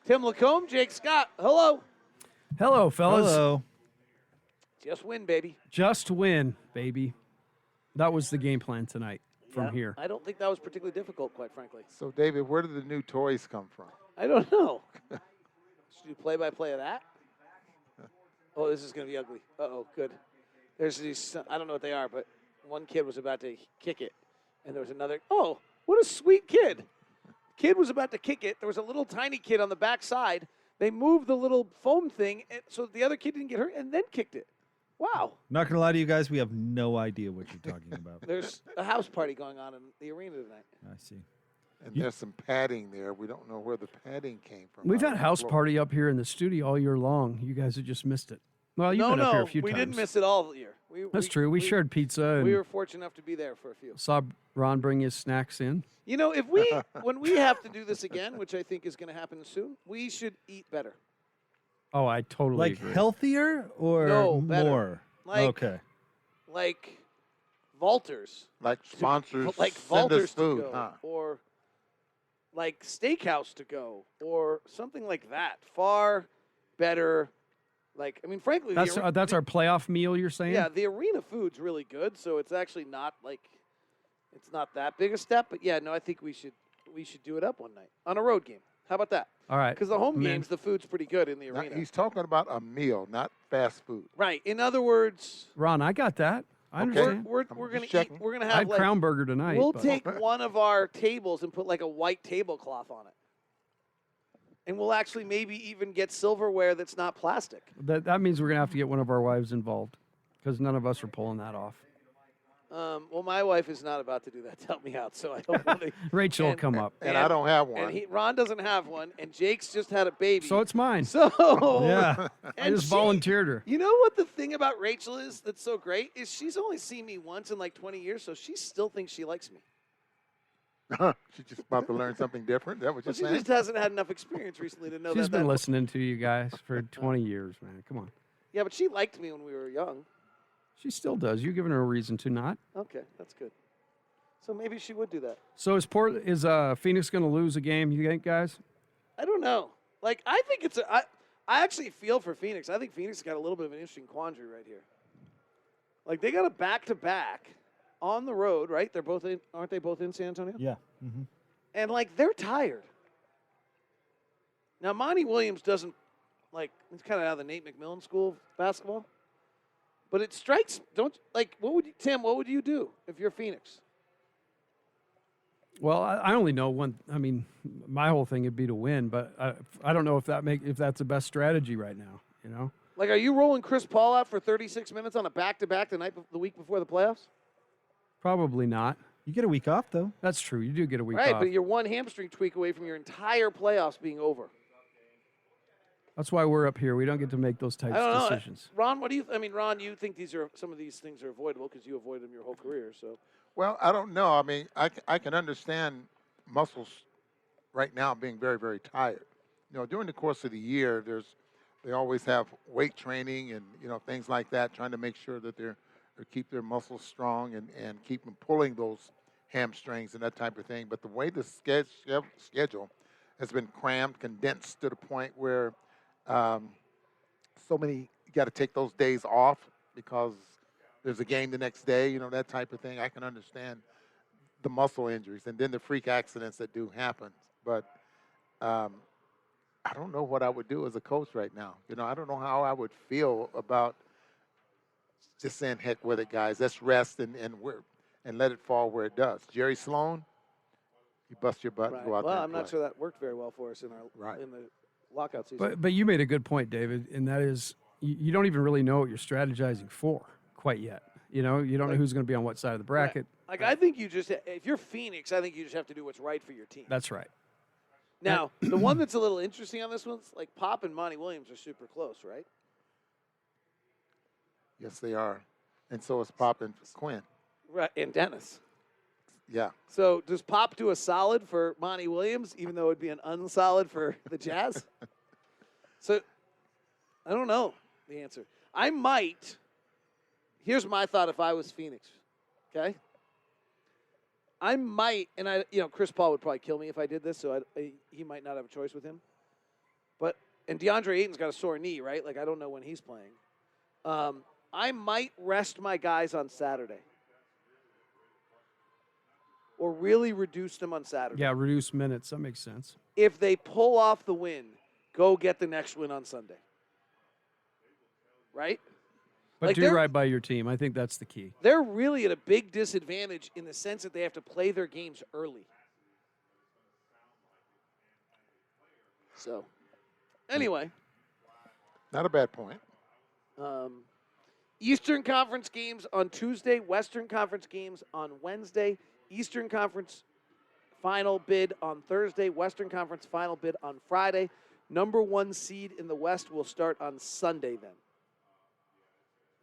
Tim Lacombe, Jake Scott. Hello. Hello, fellas. Hello. Just win, baby. Just win, baby. That was the game plan tonight from here. I don't think that was particularly difficult, quite frankly. So, David, where did the new toys come from? I don't know. Should you play-by-play of that? Oh, this is going to be ugly. Uh-oh, good. There's these, I don't know what they are, but one kid was about to kick it, and there was another. Oh, what a sweet kid. Kid was about to kick it. There was a little tiny kid on the back side. They moved the little foam thing so the other kid didn't get hurt, and then kicked it. Wow. Not going to lie to you guys, we have no idea what you're talking about. There's a house party going on in the arena tonight. I see. And there's some padding there. We don't know where the padding came from. We've had house party up here in the studio all year long. You guys have just missed it. Well, you've been up here a few times. We didn't miss it all year. That's true. We shared pizza. And we were fortunate enough to be there for a few. Saw Ron bring his snacks in. You know, when we have to do this again, which I think is going to happen soon, we should eat better. Oh, I totally agree. Healthier or better. more? Okay. Like Valters. Like sponsors. Like send us Valters food, to go. Or like Steakhouse to go. Or something like that. Far better. Like, I mean, frankly, that's our playoff meal, you're saying? Yeah, the arena food's really good, so it's actually not like it's not that big a step. But yeah, no, I think we should do it up one night on a road game. How about that? All right. Because the home games, the food's pretty good in the Now, arena. he's talking about a meal, not fast food. Right. In other words, Ron, I got that. I understand. we're going to eat. We're going to have I had Crown Burger tonight. We'll take one of our tables and put like a white tablecloth on it. And we'll actually maybe even get silverware that's not plastic. That means we're going to have to get one of our wives involved because none of us are pulling that off. Well, my wife is not about to do that to help me out, so I don't want to. Rachel will come up. And I don't have one. And Ron doesn't have one, and Jake's just had a baby. So it's mine. So yeah, I just volunteered her. You know what the thing about Rachel is that's so great is she's only seen me once in like 20 years, so she still thinks she likes me. She's just about to learn something different. Is that what you're saying? She just hasn't had enough experience recently to know She's been listening to you guys for 20 years, man. Come on. Yeah, but she liked me when we were young. She still does. You've given her a reason to not. Okay, that's good. So maybe she would do that. So is Phoenix going to lose a game, you think, guys? I don't know. Like, I think I actually feel for Phoenix. I think Phoenix got a little bit of an interesting quandary right here. Like, they got a back-to-back on the road, right? Aren't they both in San Antonio? Yeah. Mm-hmm. And, like, they're tired. Now, Monty Williams doesn't, like, he's kind of out of the Nate McMillan school of basketball. But it strikes, Tim, what would you do if you're Phoenix? Well, I only know one. I mean, my whole thing would be to win, but I don't know if that's the best strategy right now, you know? Like, are you rolling Chris Paul out for 36 minutes on a back-to-back the week before the playoffs? Probably not. You get a week off, though. That's true. You do get a week off. Right, but you're one hamstring tweak away from your entire playoffs being over. That's why we're up here. We don't get to make those types of decisions. Ron, what do you? Ron, you think some of these things are avoidable because you avoided them your whole career. So. Well, I don't know. I mean, I can understand muscles right now being very, very tired. You know, during the course of the year, they always have weight training and things like that, trying to make sure that they keep their muscles strong and keep them pulling those hamstrings and that type of thing. But the way the schedule has been crammed, condensed to the point where so many, you got to take those days off because there's a game the next day, that type of thing. I can understand the muscle injuries and then the freak accidents that do happen. But I don't know what I would do as a coach right now. I don't know how I would feel about just saying, heck with it, guys. Let's rest and let it fall where it does. Jerry Sloan, you bust your butt and go out there. Well, I'm not sure that worked very well for us in the lockout season. But you made a good point, David, and that is you don't even really know what you're strategizing for quite yet. You don't know who's going to be on what side of the bracket. Right. Like, I think if you're Phoenix, I think you just have to do what's right for your team. That's right. Now, the one that's a little interesting on this one's like Pop and Monty Williams are super close, right? Yes, they are. And so is Pop and Quinn. Right, and Dennis. Yeah. So does Pop do a solid for Monty Williams, even though it would be an unsolid for the Jazz? So I don't know the answer. I might. Here's my thought if I was Phoenix, okay? I might, and Chris Paul would probably kill me if I did this, so he might not have a choice with him. And DeAndre Ayton's got a sore knee, right? Like, I don't know when he's playing. I might rest my guys on Saturday. Or really reduce them on Saturday. Yeah, reduce minutes. That makes sense. If they pull off the win, go get the next win on Sunday. Right? But Like, do they're- right by your team. I think that's the key. They're really at a big disadvantage in the sense that they have to play their games early. So, anyway. Not a bad point. Eastern Conference games on Tuesday, Western Conference games on Wednesday, Eastern Conference final bid on Thursday, Western Conference final bid on Friday. Number 1 seed in the West will start on Sunday then.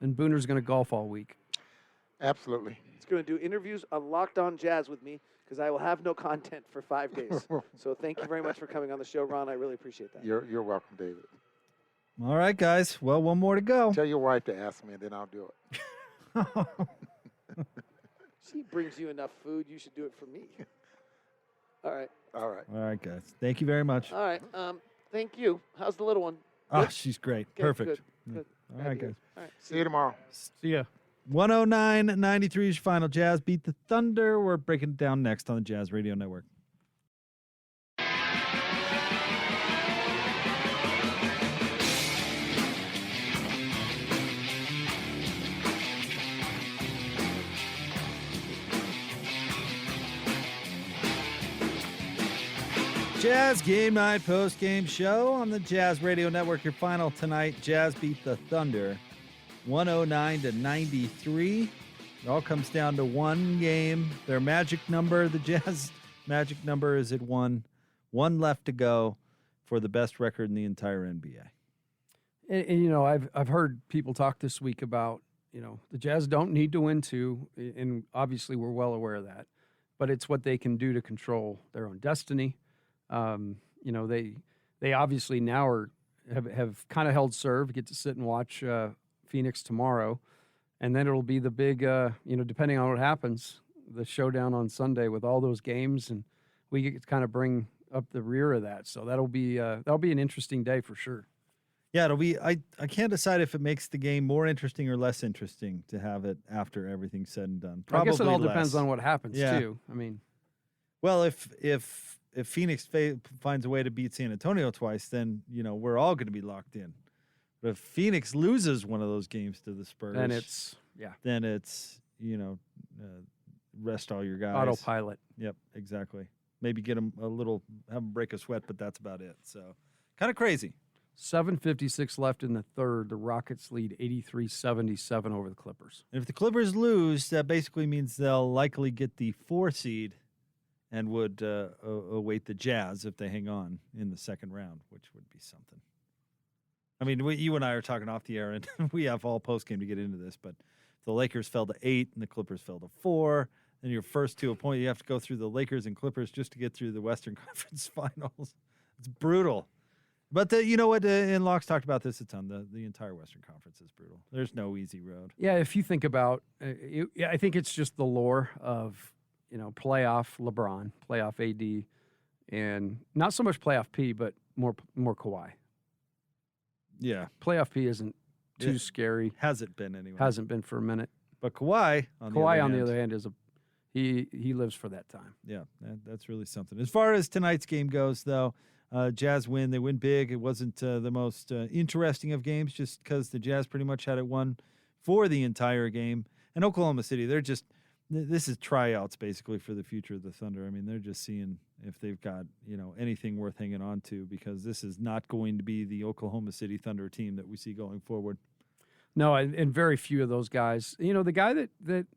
And Booner's going to golf all week. Absolutely. He's going to do interviews on Locked On Jazz with me because I will have no content for 5 days. So thank you very much for coming on the show, Ron. I really appreciate that. You're welcome, David. All right, guys. Well, one more to go. Tell your wife to ask me, and then I'll do it. She brings you enough food. You should do it for me. All right. All right. All right, guys. Thank you very much. All right. Thank you. How's the little one? Ah, Good? she's great. Okay, Perfect. Good. All right, guys. All right. See you tomorrow. See ya. 109.93 is your final. Jazz beat the Thunder. We're breaking it down next on the Jazz Radio Network. Jazz Game Night post-game show on the Jazz Radio Network. Your final tonight, Jazz beat the Thunder 109-93. It all comes down to one game. Their magic number, the Jazz magic number is at 1. 1 left to go for the best record in the entire NBA. And you know, I've heard people talk this week about, you know, the Jazz don't need to win 2, and obviously we're well aware of that. But it's what they can do to control their own destiny. You know, they obviously now have kind of held serve, get to sit and watch Phoenix tomorrow, and then it'll be the big, you know, depending on what happens, the showdown on Sunday with all those games, and we get to kind of bring up the rear of that. So that'll be an interesting day for sure. Yeah, it'll be. I can't decide if it makes the game more interesting or less interesting to have it after everything's said and done. Probably I guess it all less. depends on what happens Yeah. too. I mean, Well, if Phoenix finds a way to beat San Antonio twice, then, you know, we're all going to be locked in. But if Phoenix loses one of those games to the Spurs, then it's you know, rest all your guys. autopilot. Yep, exactly. Maybe get them have them break a sweat, but that's about it. So kind of crazy. 7:56 left in the third. The Rockets lead 83-77 over the Clippers. And if the Clippers lose, that basically means they'll likely get the 4 seed and would await the Jazz if they hang on in the second round, which would be something. I mean, you and I are talking off the air, and we have all postgame to get into this, but if the Lakers fell to 8 and the Clippers fell to 4, then your first 2 appointments, you have to go through the Lakers and Clippers just to get through the Western Conference Finals. It's brutal. But you know what? And Locke's talked about this a ton. The entire Western Conference is brutal. There's no easy road. Yeah, if you think about, I think it's just the lore of, you know, playoff LeBron, playoff AD, and not so much playoff P, but more Kawhi. Yeah. Playoff P isn't too Yeah. scary. Hasn't been anyway. Hasn't been for a minute. But Kawhi, on the other hand, is he lives for that time. Yeah, that's really something. As far as tonight's game goes, though, Jazz win. They win big. It wasn't the most interesting of games just because the Jazz pretty much had it won for the entire game. And Oklahoma City, this is tryouts basically for the future of the Thunder. I mean, they're just seeing if they've got, you know, anything worth hanging on to, because this is not going to be the Oklahoma City Thunder team that we see going forward. No, and very few of those guys. You know, the guy that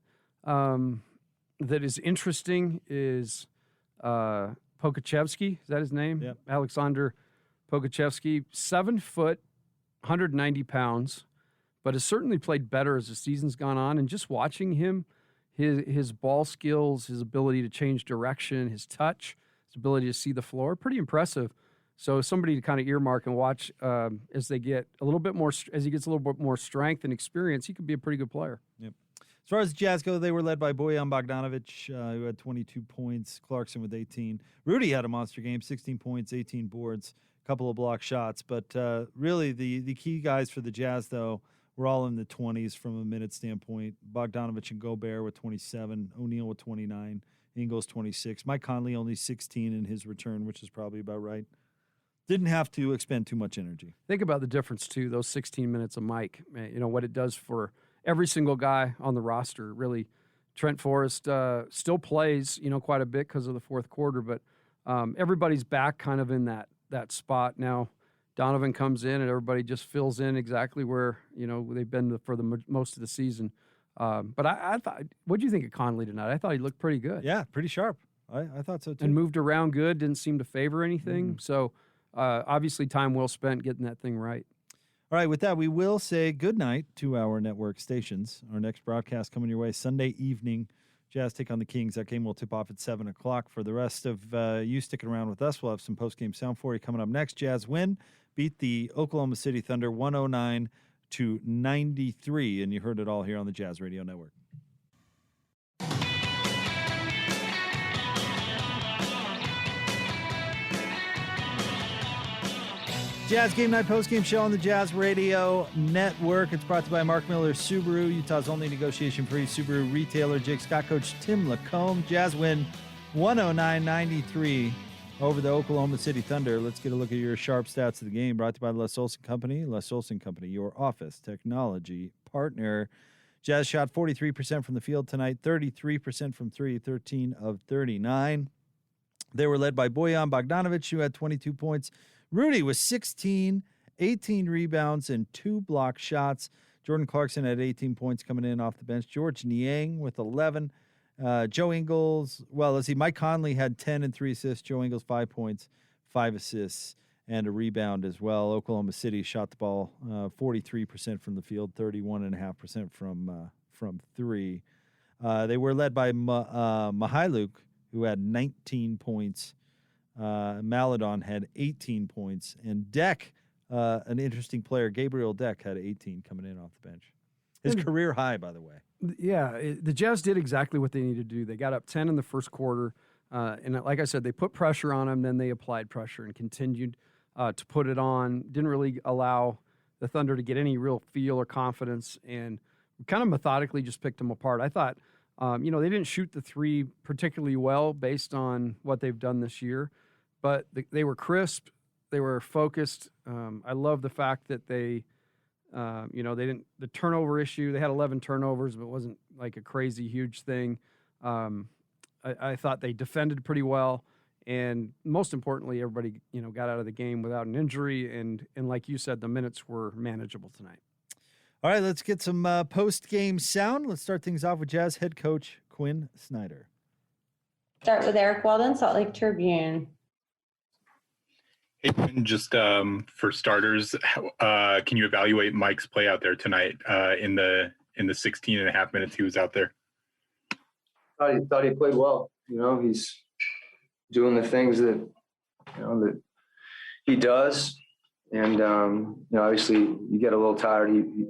is interesting is Pokachevsky. Is that his name? Yep. Alexander Pokachevsky, 7 foot, 190 pounds, but has certainly played better as the season's gone on. And just watching him, his ball skills, his ability to change direction, his touch, his ability to see the floor, pretty impressive. So somebody to kind of earmark and watch as they get a little bit more, as he gets a little bit more strength and experience, he could be a pretty good player. Yep. As far as the Jazz go, they were led by Bojan Bogdanovic, who had 22 points, Clarkson with 18. Rudy had a monster game, 16 points, 18 boards. couple of block shots. But really, the key guys for the Jazz, though, were all in the 20s from a minute standpoint. Bogdanovich and Gobert with 27, O'Neal with 29, Ingles 26. Mike Conley only 16 in his return, which is probably about right. Didn't have to expend too much energy. Think about the difference, too, those 16 minutes of Mike, what it does for every single guy on the roster. Really, Trent Forrest still plays, quite a bit because of the fourth quarter, but everybody's back kind of in that spot now. Donovan comes in and everybody just fills in exactly where, they've been for the most of the season. But I thought, what do you think of Conley tonight? I thought he looked pretty good. Yeah, pretty sharp. I thought so, too. And moved around good, didn't seem to favor anything. So, obviously, time well spent getting that thing right. All right, with that, we will say goodnight to our network stations. Our next broadcast coming your way Sunday evening. Jazz take on the Kings. That game will tip off at 7 o'clock. For the rest of you sticking around with us, we'll have some post-game sound for you coming up next. Jazz beat the Oklahoma City Thunder 109-93, and you heard it all here on the Jazz Radio Network. Jazz Game Night postgame show on the Jazz Radio Network. It's brought to you by Mark Miller Subaru, Utah's only negotiation-free Subaru retailer. Jake Scott coach Tim Lacombe. Jazz win 109-93 over the Oklahoma City Thunder. Let's get a look at your sharp stats of the game. Brought to you by Les Olson Company. Les Olson Company, your office technology partner. Jazz shot 43% from the field tonight, 33% from three, 13 of 39. They were led by Bojan Bogdanovich, who had 22 points. Rudy was 16, 18 rebounds, and 2 block shots. Jordan Clarkson had 18 points coming in off the bench. George Niang with 11. Joe Ingles, Mike Conley had 10 and 3 assists. Joe Ingles, 5 points, 5 assists, and a rebound as well. Oklahoma City shot the ball 43% from the field, 31.5% from three. They were led by Mihailuk, who had 19 points. Maladon had 18 points, and Deck, an interesting player, Gabriel Deck, had 18 coming in off the bench. His career high, by the way. Yeah, the Jazz did exactly what they needed to do. They got up 10 in the first quarter, and like I said, they put pressure on them, then they applied pressure and continued to put it on. Didn't really allow the Thunder to get any real feel or confidence, and kind of methodically just picked them apart. I thought, they didn't shoot the three particularly well based on what they've done this year, but they were crisp. They were focused. I love the fact that they didn't, the turnover issue, they had 11 turnovers, but it wasn't like a crazy huge thing. I thought they defended pretty well. And most importantly, everybody, got out of the game without an injury. And like you said, the minutes were manageable tonight. All right, let's get some post-game sound. Let's start things off with Jazz head coach Quinn Snyder. Start with Eric Walden, Salt Lake Tribune. Hey, Quinn, just for starters, can you evaluate Mike's play out there tonight in the 16 and a half minutes he was out there? Thought he played well. He's doing the things that that he does, and obviously you get a little tired. He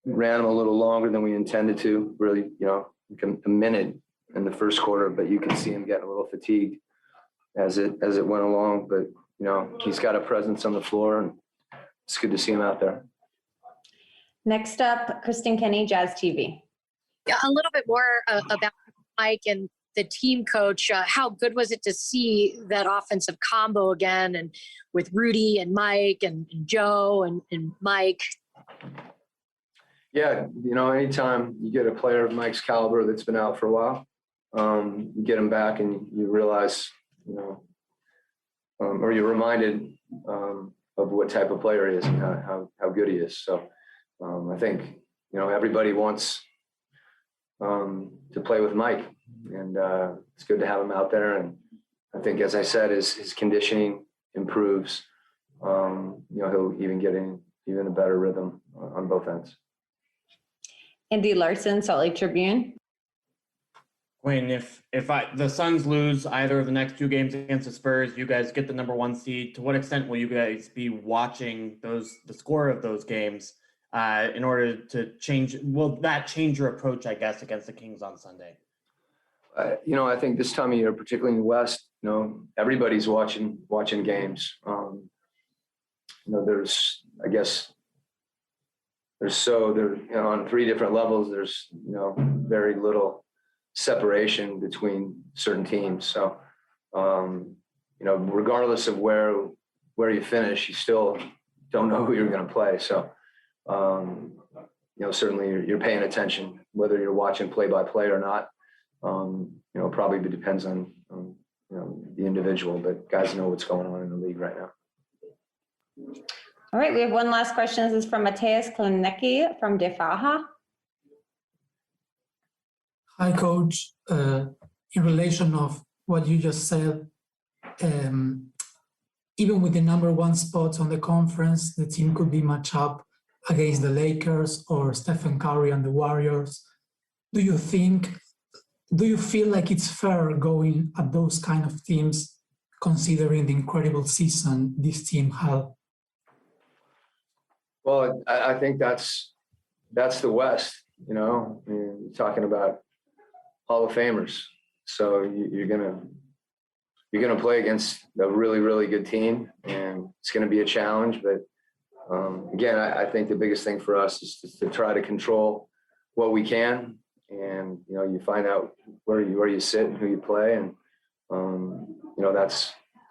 ran him a little longer than we intended to. Really, like a minute in the first quarter, but you can see him getting a little fatigued as it went along. But he's got a presence on the floor, and it's good to see him out there. Next up, Kristen Kenny, Jazz TV. Yeah, a little bit more about Mike and the team coach. How good was it to see that offensive combo again, and with Rudy and Mike and Joe and Mike? Yeah, anytime you get a player of Mike's caliber that's been out for a while, you get him back and you realize, or you're reminded of what type of player he is and how good he is. So I think, everybody wants to play with Mike, and it's good to have him out there. And I think, as I said, as his conditioning improves, he'll even get in even a better rhythm on both ends. Andy Larson, Salt Lake Tribune. Quinn, if the Suns lose either of the next 2 games against the Spurs, you guys get the number 1 seed. To what extent will you guys be watching the score of those games in order to change? Will that change your approach, I guess, against the Kings on Sunday? I think this time of year, particularly in the West, everybody's watching games. There's, I guess, on 3 different levels, there's, very little separation between certain teams. So, regardless of where you finish, you still don't know who you're going to play. So, certainly you're paying attention, whether you're watching play-by-play or not. Probably depends on the individual, but guys know what's going on in the league right now. All right, we have one last question. This is from Matthias Klinecki from Defaha. Hi, Coach. In relation of what you just said, even with the number 1 spots on the conference, the team could be matched up against the Lakers or Stephen Curry and the Warriors. Do you feel like it's fair going at those kind of teams, considering the incredible season this team had? Well, I think that's the West. You're talking about Hall of Famers, so you're gonna play against a really, really good team, and it's gonna be a challenge. But again, I think the biggest thing for us is to try to control what we can, and you find out where you sit and who you play, and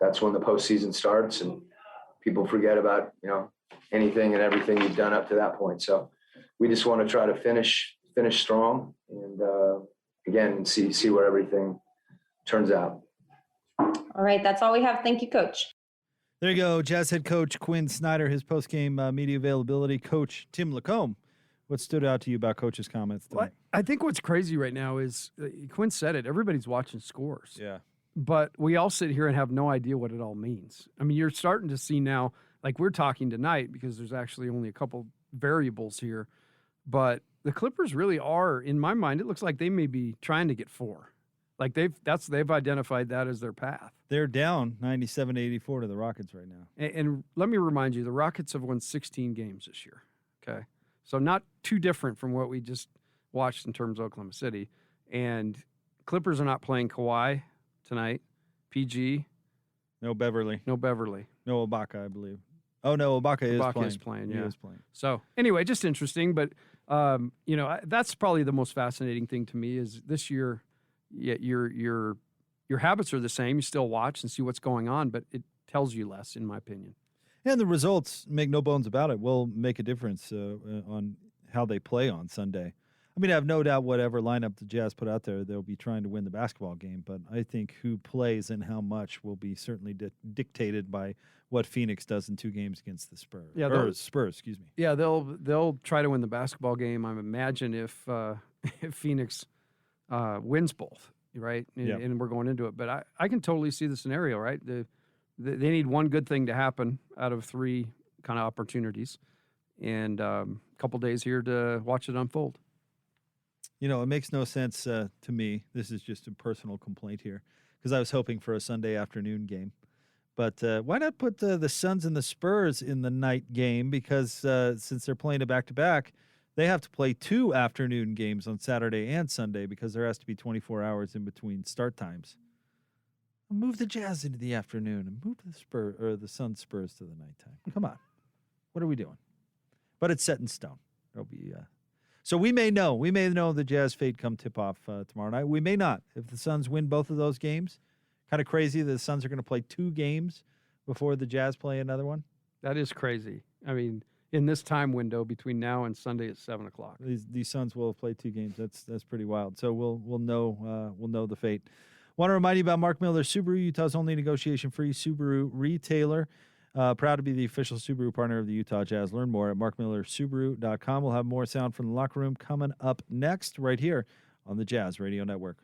that's when the postseason starts, and people forget about anything and everything you've done up to that point. So we just want to try to finish strong, and again, see where everything turns out. All right, that's all we have. Thank you, Coach. There you go. Jazz head coach Quinn Snyder, his post-game media availability. Coach Tim Lacombe, what stood out to you about Coach's comments today? Well, I think what's crazy right now is, Quinn said it, everybody's watching scores. Yeah. But we all sit here and have no idea what it all means. I mean, you're starting to see now, like we're talking tonight, because there's actually only a couple variables here, but the Clippers really are, in my mind, it looks like they may be trying to get 4. Like they've identified that as their path. They're down 97-84 to the Rockets right now. And let me remind you, the Rockets have won 16 games this year. Okay, so not too different from what we just watched in terms of Oklahoma City. And Clippers are not playing Kawhi tonight. PG. No Beverly. No Ibaka, I believe. Oh no, Ibaka is playing. He Yeah, is playing. So anyway, just interesting. But that's probably the most fascinating thing to me is this year. Yeah, your habits are the same. You still watch and see what's going on, but it tells you less, in my opinion. And the results, make no bones about it, will make a difference on how they play on Sunday. I mean, I have no doubt whatever lineup the Jazz put out there, they'll be trying to win the basketball game. But I think who plays and how much will be certainly dictated by what Phoenix does in 2 games against the Spurs. Yeah, Spurs, excuse me. Yeah, they'll try to win the basketball game. I imagine if Phoenix wins both, right? And we're going into it. But I can totally see the scenario, right? They need one good thing to happen out of 3 kind of opportunities, and a couple days here to watch it unfold. It makes no sense to me. This is just a personal complaint here, because I was hoping for a Sunday afternoon game. But why not put the Suns and the Spurs in the night game? Because since they're playing a back-to-back, they have to play 2 afternoon games on Saturday and Sunday because there has to be 24 hours in between start times. Move the Jazz into the afternoon and move the Suns Spurs to the nighttime. Come on. What are we doing? But it's set in stone. It'll be so we may know the Jazz fate come tip-off tomorrow night. We may not. If the Suns win both of those games, kind of crazy that the Suns are going to play 2 games before the Jazz play another one. That is crazy. I mean, in this time window between now and Sunday at 7 o'clock. These Suns will play 2 games. That's pretty wild. So we'll know the fate. Want to remind you about Mark Miller Subaru, Utah's only negotiation-free Subaru retailer. Proud to be the official Subaru partner of the Utah Jazz. Learn more at markmillersubaru.com. We'll have more sound from the locker room coming up next, right here on the Jazz Radio Network.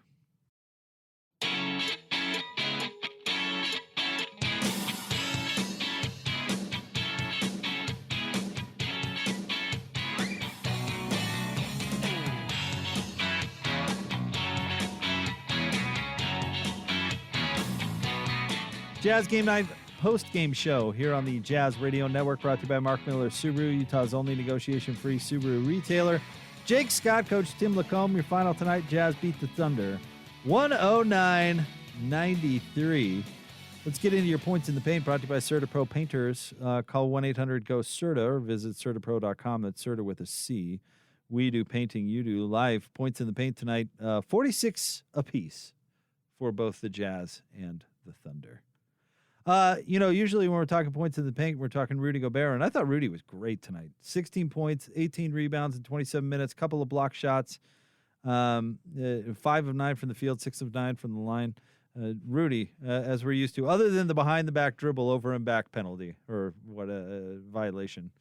Jazz Game Night post-game show here on the Jazz Radio Network, brought to you by Mark Miller Subaru, Utah's only negotiation-free Subaru retailer. Jake Scott, Coach Tim Lacombe, your final tonight. Jazz beat the Thunder 109-104. 93. Let's get into your points in the paint, brought to you by Certa Pro Painters. Call 1-800-GO-CERTA or visit CertaPro.com. That's Certa with a C. We do painting, you do live. Points in the paint tonight, 46 apiece for both the Jazz and the Thunder. Usually when we're talking points in the paint, we're talking Rudy Gobert, and I thought Rudy was great tonight. 16 points, 18 rebounds in 27 minutes, couple of block shots, 5 of 9 from the field, 6 of 9 from the line. Rudy, as we're used to, other than the behind-the-back dribble over and back penalty or what a violation,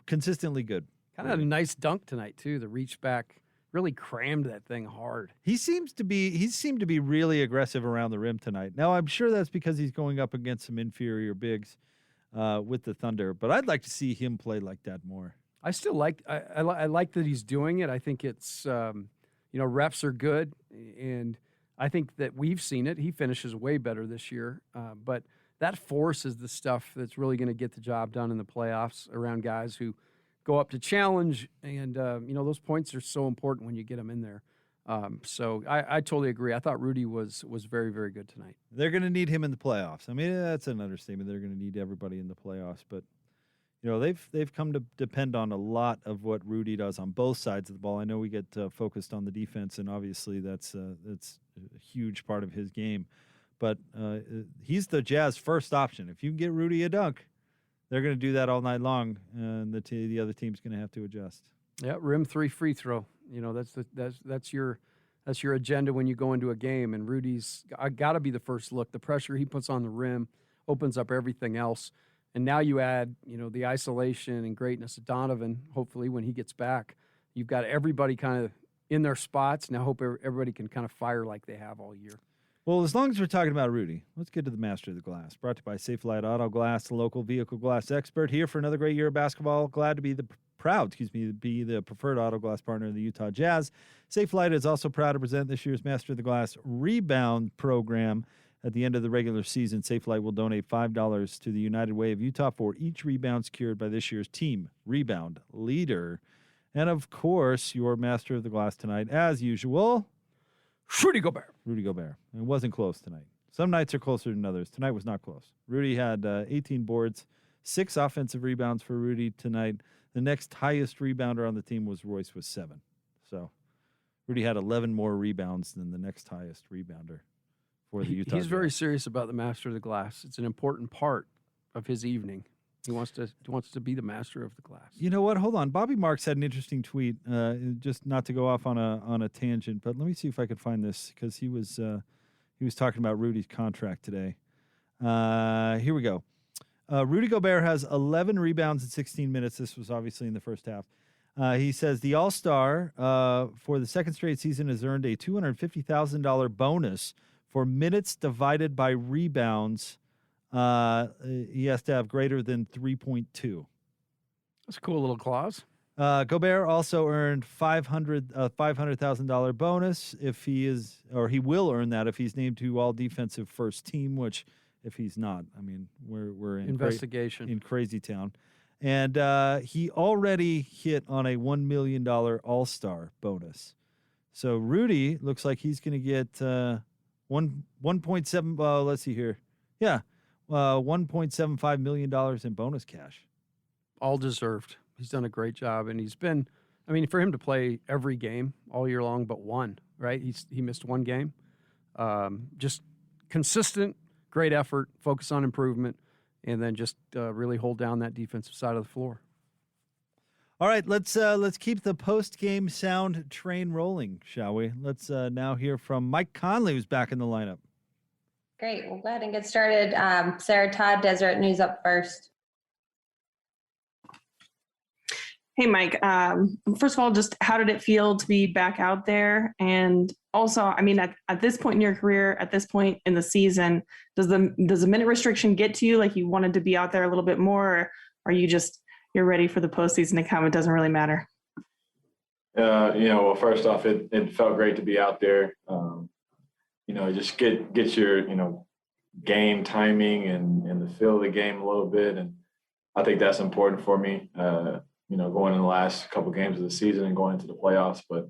consistently good. Kind of had a nice dunk tonight too. The reach back really crammed that thing hard. He seemed to be really aggressive around the rim tonight. Now I'm sure that's because he's going up against some inferior bigs with the Thunder, but I'd like to see him play like that more. I still like I like that he's doing it. I think it's reps are good, and I think that we've seen it. He finishes way better this year, but that force is the stuff that's really going to get the job done in the playoffs around guys who go up to challenge, and those points are so important when you get them in there. So I totally agree. I thought Rudy was very, very good tonight. They're going to need him in the playoffs. I mean, that's an understatement. They're going to need everybody in the playoffs, but they've come to depend on a lot of what Rudy does on both sides of the ball. I know we get focused on the defense, and obviously that's a huge part of his game. But he's the Jazz first option. If you can get Rudy a dunk, they're going to do that all night long, and the other team's going to have to adjust. Yeah, rim 3 free throw. That's your agenda when you go into a game. And Rudy's got to be the first look. The pressure he puts on the rim opens up everything else. And now you add, the isolation and greatness of Donovan. Hopefully, when he gets back, you've got everybody kind of in their spots. Now, hope everybody can kind of fire like they have all year. Well, as long as we're talking about Rudy, let's get to the Master of the Glass. Brought to you by Safe Light Auto Glass, the local vehicle glass expert, here for another great year of basketball. Glad to be proud to be the preferred auto glass partner of the Utah Jazz. Safe Light is also proud to present this year's Master of the Glass rebound program. At the end of the regular season, Safe Light will donate $5 to the United Way of Utah for each rebound secured by this year's team rebound leader. And, of course, your Master of the Glass tonight, as usual, Rudy Gobert. Rudy Gobert. It wasn't close tonight. Some nights are closer than others. Tonight was not close. Rudy had 18 boards, 6 offensive rebounds for Rudy tonight. The next highest rebounder on the team was Royce with 7. So Rudy had 11 more rebounds than the next highest rebounder for the Utah He's Jazz. very serious about the Master of the Glass. It's an important part of his evening. He wants to be the Master of the Glass. You know what? Hold on. Bobby Marks had an interesting tweet. Just not to go off on a tangent, but let me see if I could find this because he was talking about Rudy's contract today. Here we go. Rudy Gobert has 11 rebounds in 16 minutes. This was obviously in the first half. He says the All-Star for the second straight season has earned a $250,000 bonus for minutes divided by rebounds. He has to have greater than 3.2. That's a cool little clause. Gobert also earned $500,000 bonus if he will earn that if he's named to all defensive first team, which if he's not, I mean, we're in investigation in crazy town. And he already hit on a $1 million All-Star bonus. So Rudy looks like he's going to get 1.7. Let's see here. Yeah. $1.75 million in bonus cash. All deserved. He's done a great job, and he's been, for him to play every game all year long but one, right? He missed one game. Just consistent, great effort, focus on improvement, and then just really hold down that defensive side of the floor. All right, let's keep the post-game sound train rolling, shall we? Let's now hear from Mike Conley, who's back in the lineup. Great. We'll go ahead and get started. Sarah Todd, Deseret News up first. Hey, Mike. First of all, just how did it feel to be back out there? And also, at this point in your career, at this point in the season, does the minute restriction get to you? Like you wanted to be out there a little bit more, or are you you're ready for the postseason to come? It doesn't really matter. Well, first off, it felt great to be out there. Just get your, game timing and the feel of the game a little bit. And I think that's important for me, going in the last couple games of the season and going into the playoffs. But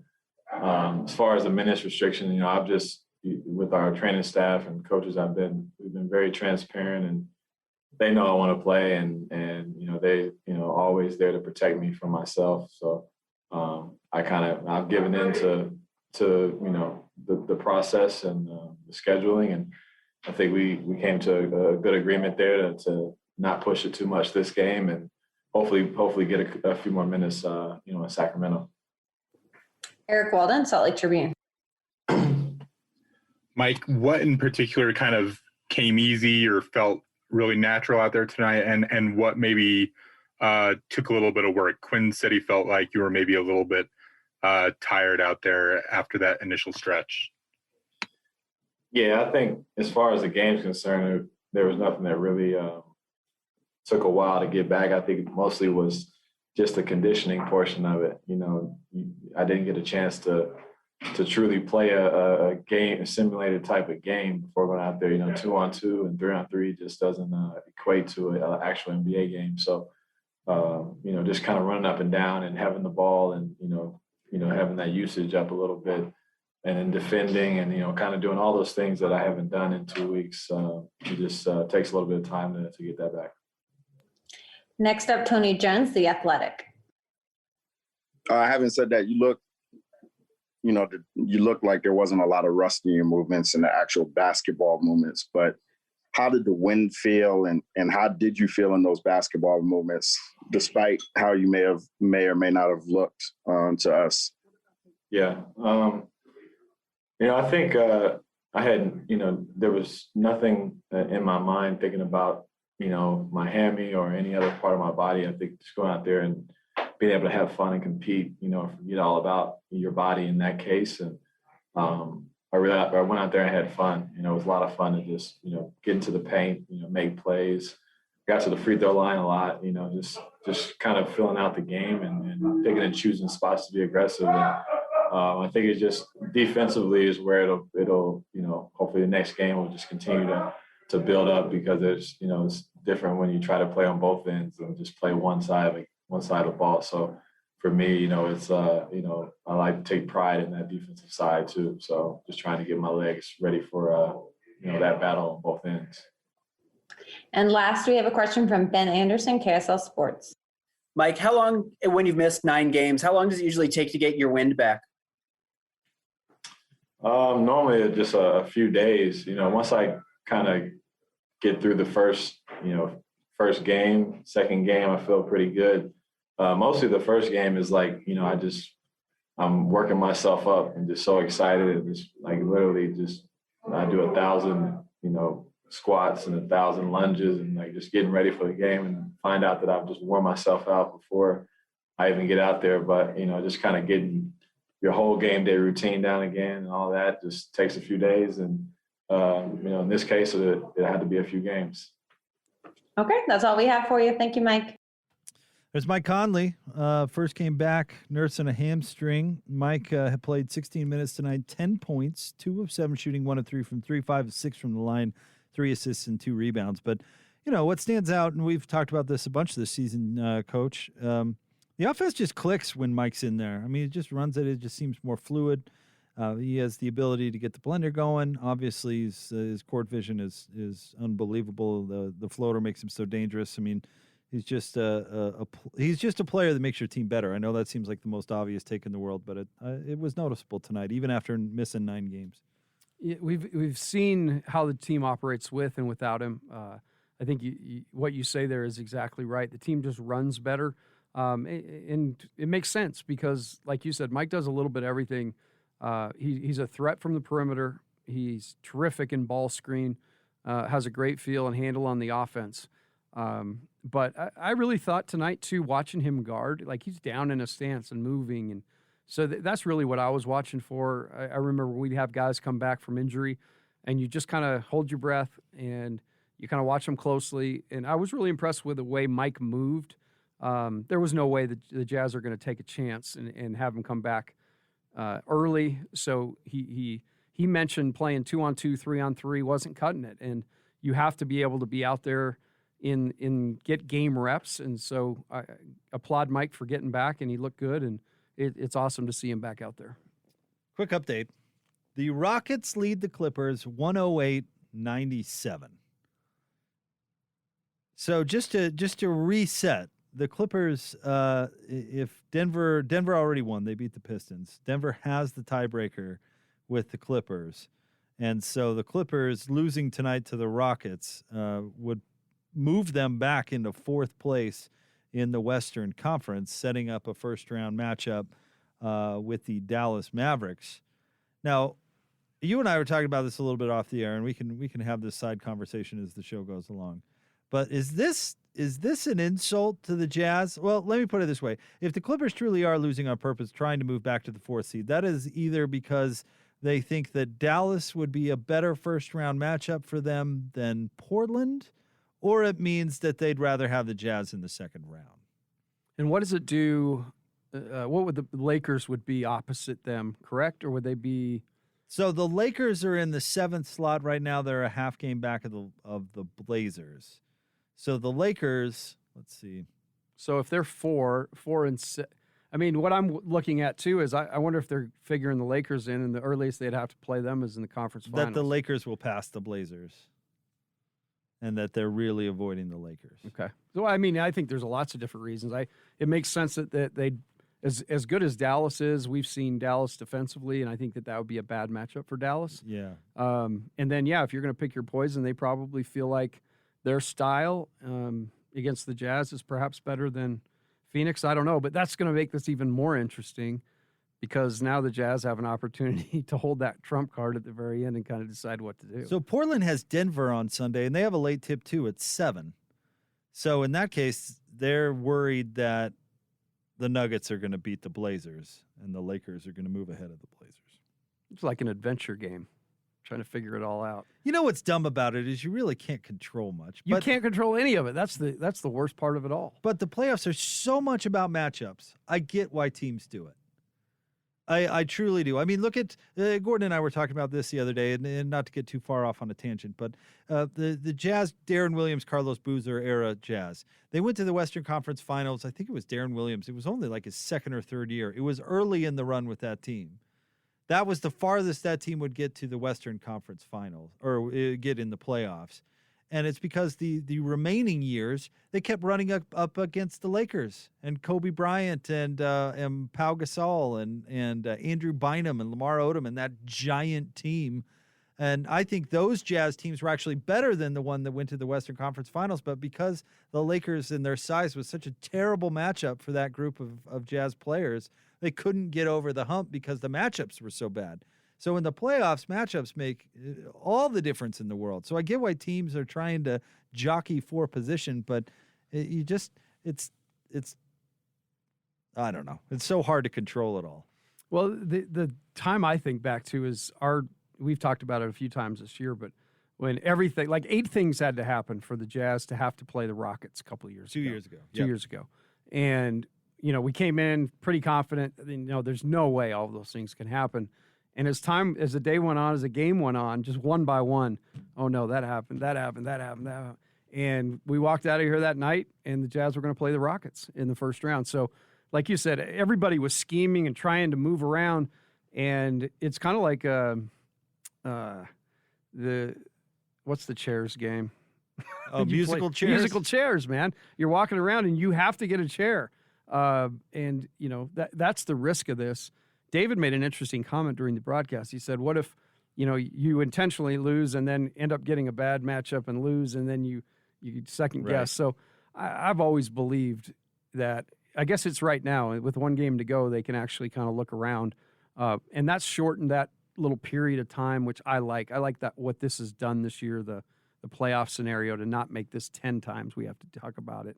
as far as the minutes restriction, I've just with our training staff and coaches, we've been very transparent, and they know I want to play, and they always there to protect me from myself. So I've given in to the process and the scheduling, and I think we came to a good agreement there to not push it too much this game, and hopefully get a few more minutes in Sacramento. Eric Walden, Salt Lake Tribune. Mike, what in particular kind of came easy or felt really natural out there tonight, and what maybe took a little bit of work? Quinn said he felt like you were maybe a little bit tired out there after that initial stretch. Yeah, I think as far as the game's concerned, there was nothing that really took a while to get back. I think it mostly was just the conditioning portion of it. I didn't get a chance to truly play a game, a simulated type of game before going out there. 2-on-2 and 3-on-3 just doesn't equate to an actual NBA game. So, just kind of running up and down and having the ball and, having that usage up a little bit, and then defending and, kind of doing all those things that I haven't done in 2 weeks. It just takes a little bit of time to get that back. Next up, Tony Jones, The Athletic. Having said that, you look like there wasn't a lot of rust in your movements and the actual basketball movements, but how did the wind feel and how did you feel in those basketball movements, despite how you may or may not have looked to us? Yeah. I think I had, there was nothing in my mind thinking about, my hammy or any other part of my body. I think just going out there and being able to have fun and compete, forget all about your body in that case. And I went out there and had fun. It was a lot of fun to just, get into the paint, make plays. Got to the free throw line a lot, just kind of filling out the game and picking and choosing spots to be aggressive. And, I think it's just defensively is where it'll hopefully the next game will just continue to build up, because it's different when you try to play on both ends and just play one side of the ball. So for me, it's I like to take pride in that defensive side too. So just trying to get my legs ready for that battle on both ends. And last, we have a question from Ben Anderson, KSL Sports. Mike, how long, when you've missed 9 games, how long does it usually take to get your wind back? Normally just a few days. Once I kind of get through the first game, second game, I feel pretty good. Mostly the first game is like, I'm working myself up and just so excited, and just like literally just I do 1,000, squats and 1,000 lunges, and like just getting ready for the game, and find out that I've just worn myself out before I even get out there. But, just kind of getting your whole game day routine down again and all that just takes a few days. And, in this case, it had to be a few games. Okay, that's all we have for you. Thank you, Mike. There's Mike Conley. First came back nursing a hamstring. Mike had played 16 minutes tonight, 10 points, 2 of 7 shooting, 1 of 3 from 3, 5 of 6 from the line, 3 assists and 2 rebounds. But, what stands out, and we've talked about this a bunch this season, Coach, the offense just clicks when Mike's in there. I mean, it just runs it. It just seems more fluid. He has the ability to get the blender going. Obviously, his court vision is unbelievable. The floater makes him so dangerous. I mean, he's just a player that makes your team better. I know that seems like the most obvious take in the world, but it was noticeable tonight, even after missing 9 games. Yeah, we've seen how the team operates with and without him. I think what you say there is exactly right. The team just runs better, and it makes sense because, like you said, Mike does a little bit of everything. He's a threat from the perimeter. He's terrific in ball screen, has a great feel and handle on the offense. But I really thought tonight, too, watching him guard, like he's down in a stance and moving. And so that's really what I was watching for. I remember we'd have guys come back from injury, and you just kind of hold your breath and you kind of watch them closely. And I was really impressed with the way Mike moved. There was no way that the Jazz are going to take a chance and have him come back early. So he mentioned playing 2-on-2, 3-on-3 wasn't cutting it. And you have to be able to be out there in get game reps. And so I applaud Mike for getting back, and he looked good, and it's awesome to see him back out there. Quick update. The Rockets lead the Clippers 108-97. So just to reset, the Clippers, if Denver already won, they beat the Pistons. Denver has the tiebreaker with the Clippers. And so the Clippers losing tonight to the Rockets would move them back into fourth place in the Western Conference, setting up a first-round matchup with the Dallas Mavericks. Now, you and I were talking about this a little bit off the air, and we can have this side conversation as the show goes along. But is this an insult to the Jazz? Well, let me put it this way. If the Clippers truly are losing on purpose, trying to move back to the fourth seed, that is either because they think that Dallas would be a better first-round matchup for them than Portland, or it means that they'd rather have the Jazz in the second round. And what does it do? What would the Lakers would be opposite them, correct? Or would they be? So the Lakers are in the 7th slot right now. They're a half game back of the Blazers. So the Lakers, let's see. So if they're 4 and 6, I mean, what I'm looking at too is I wonder if they're figuring the Lakers in, and the earliest they'd have to play them is in the conference finals. That the Lakers will pass the Blazers, and that they're really avoiding the Lakers. Okay. So I mean, I think there's lots of different reasons. It makes sense that they, as good as Dallas is, we've seen Dallas defensively, and I think that would be a bad matchup for Dallas. Yeah. And then if you're going to pick your poison, they probably feel like their style against the Jazz is perhaps better than Phoenix. I don't know, but that's going to make this even more interesting because now the Jazz have an opportunity to hold that trump card at the very end and kind of decide what to do. So Portland has Denver on Sunday, and they have a late tip too at 7. So in that case, they're worried that the Nuggets are going to beat the Blazers, and the Lakers are going to move ahead of the Blazers. It's like an adventure game, trying to figure it all out. You know what's dumb about it is you really can't control much. You can't control any of it. That's the worst part of it all. But the playoffs are so much about matchups. I get why teams do it. I truly do. I mean, look at Gordon and I were talking about this the other day, and not to get too far off on a tangent, but the Jazz, Darren Williams, Carlos Boozer era Jazz, they went to the Western Conference Finals. I think it was Darren Williams. It was only like his second or third year. It was early in the run with that team. That was the farthest that team would get to the Western Conference Finals or get in the playoffs. And it's because the remaining years, they kept running up against the Lakers and Kobe Bryant and Pau Gasol and Andrew Bynum and Lamar Odom and that giant team. And I think those Jazz teams were actually better than the one that went to the Western Conference Finals. But because the Lakers and their size was such a terrible matchup for that group of Jazz players, they couldn't get over the hump because the matchups were so bad. So in the playoffs, matchups make all the difference in the world. So I get why teams are trying to jockey for position, but it's I don't know. It's so hard to control it all. Well, the time I think back to is we've talked about it a few times this year, but when everything, like 8 things had to happen for the Jazz to have to play the Rockets a couple of years ago. 2 years ago. 2 years ago. And, we came in pretty confident, there's no way all of those things can happen. And as the day went on, as the game went on, just one by one, oh no, that happened. And we walked out of here that night, and the Jazz were going to play the Rockets in the first round. So, like you said, everybody was scheming and trying to move around, and it's kind of like what's the chairs game? Musical chairs. Musical chairs, man. You're walking around, and you have to get a chair, and that's the risk of this. David made an interesting comment during the broadcast. He said, what if, you intentionally lose and then end up getting a bad matchup and lose, and then you second guess. Right. So I've always believed that, I guess it's right now, with one game to go, they can actually kind of look around. And that's shortened that little period of time, which I like. I like that what this has done this year, the playoff scenario, to not make this 10 times we have to talk about it.